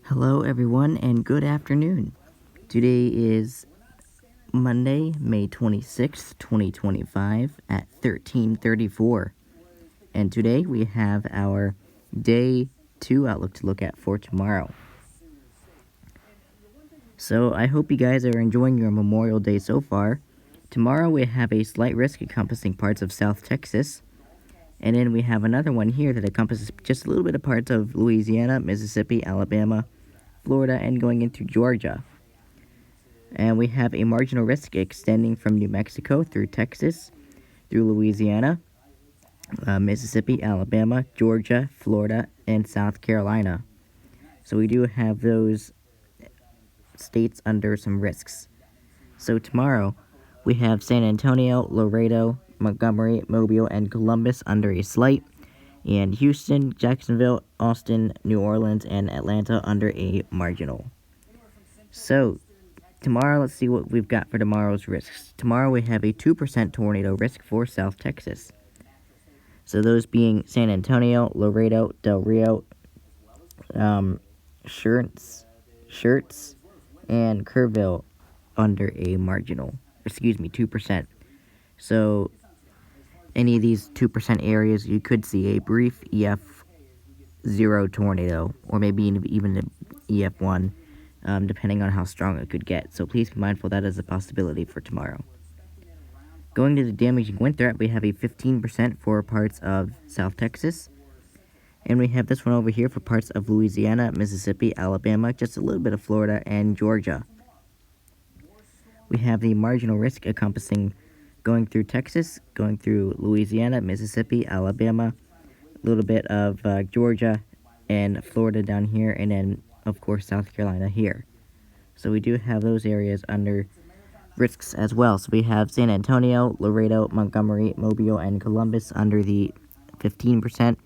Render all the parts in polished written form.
Hello, everyone, and good afternoon. Today is Monday, May 26th, 2025 at 13:34. And today we have our day 2 outlook to look at for tomorrow. So I hope you guys are enjoying your Memorial Day so far. Tomorrow we have a slight risk encompassing parts of South Texas. And then we have another one here that encompasses just a little bit of parts of Louisiana, Mississippi, Alabama, Florida, and going into Georgia. And we have a marginal risk extending from New Mexico through Texas, through Louisiana, Mississippi, Alabama, Georgia, Florida, and South Carolina. So we do have those states under some risks. So tomorrow, we have San Antonio, Laredo, Montgomery, Mobile, and Columbus under a slight, and Houston, Jacksonville, Austin, New Orleans, and Atlanta under a marginal. So tomorrow, let's see what we've got for tomorrow's risks. Tomorrow we have a 2% tornado risk for South Texas. So those being San Antonio, Laredo, Del Rio, Schertz, and Kerrville under a marginal. 2%. So any of these 2% areas, you could see a brief EF0 tornado, or maybe even an EF1. Depending on how strong it could get. So please be mindful that is a possibility for tomorrow. Going to the damaging wind threat, we have a 15% for parts of South Texas. And we have this one over here for parts of Louisiana, Mississippi, Alabama, just a little bit of Florida, and Georgia. We have the marginal risk encompassing going through Texas, going through Louisiana, Mississippi, Alabama, a little bit of Georgia, and Florida down here, and then of course, South Carolina here. So we do have those areas under risks as well. So we have San Antonio, Laredo, Montgomery, Mobile, and Columbus under the 15%,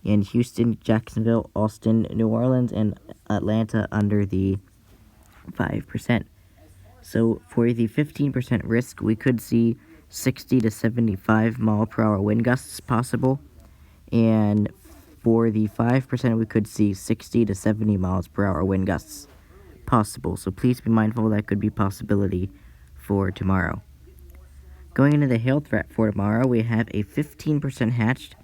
and Houston, Jacksonville, Austin, New Orleans, and Atlanta under the 5%. So for the 15% risk, we could see 60 to 75 mile per hour wind gusts possible, and for the 5%, we could see 60 to 70 miles per hour wind gusts possible. So please be mindful that could be a possibility for tomorrow. Going into the hail threat for tomorrow, we have a 15% hatched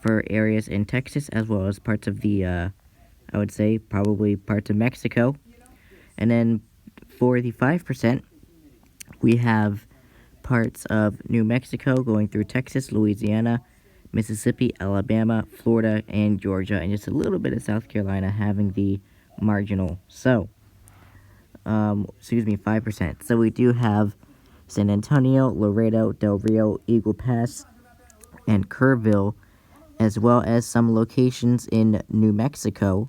for areas in Texas as well as parts of the, I would say, probably parts of Mexico. And then for the 5%, we have parts of New Mexico going through Texas, Louisiana, Mississippi, Alabama, Florida, and Georgia, and just a little bit of South Carolina having the marginal. So, 5%. So we do have San Antonio, Laredo, Del Rio, Eagle Pass, and Kerrville, as well as some locations in New Mexico,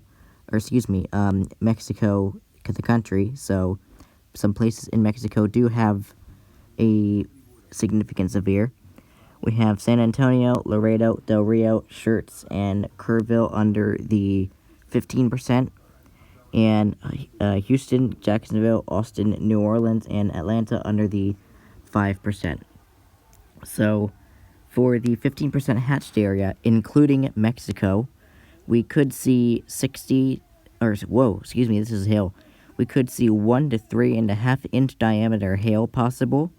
Mexico, the country. So some places in Mexico do have a significant severe. We have San Antonio, Laredo, Del Rio, Schertz, and Kerrville under the 15%, and Houston, Jacksonville, Austin, New Orleans, and Atlanta under the 5%. So for the 15% hatched area, including Mexico, we could see this is hail. We could see 1 to 3.5 inch diameter hail possible.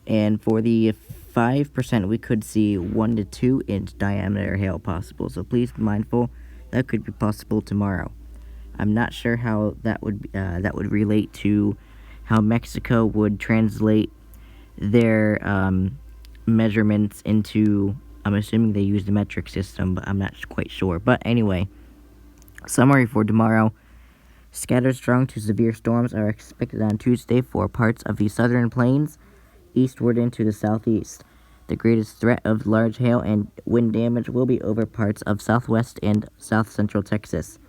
And for the 5%, we could see 1 to 2 inch diameter hail possible. So please be mindful that could be possible tomorrow. I'm not sure how that would relate to how Mexico would translate their measurements into. I'm assuming they use the metric system, but I'm not quite sure. But anyway, summary for tomorrow. Scattered strong to severe storms are expected on Tuesday for parts of the southern plains, eastward into the southeast. The greatest threat of large hail and wind damage will be over parts of southwest and south-central Texas.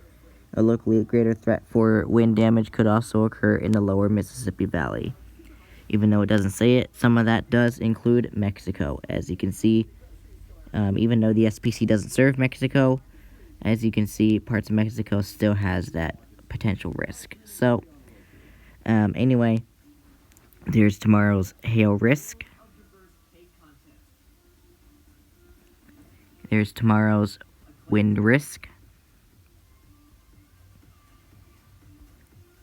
A locally greater threat for wind damage could also occur in the lower Mississippi Valley. Even though it doesn't say it, some of that does include Mexico. As you can see, even though the SPC doesn't serve Mexico, as you can see, parts of Mexico still has that potential risk. So, anyway, there's tomorrow's hail risk. There's tomorrow's wind risk.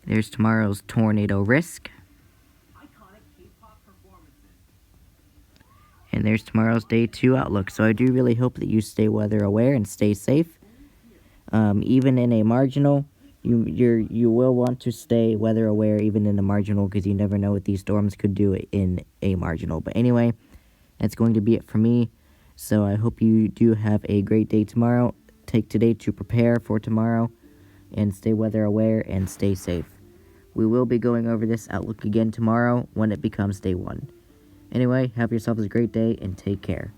There's tomorrow's tornado risk. And there's tomorrow's day 2 outlook. So I do really hope that you stay weather aware and stay safe. Even in a marginal, you will want to stay weather aware even in a marginal, because you never know what these storms could do in a marginal. But anyway, that's going to be it for me. So I hope you do have a great day tomorrow. Take today to prepare for tomorrow, and stay weather aware and stay safe. We will be going over this outlook again tomorrow when it becomes day 1. Anyway, have yourselves a great day and take care.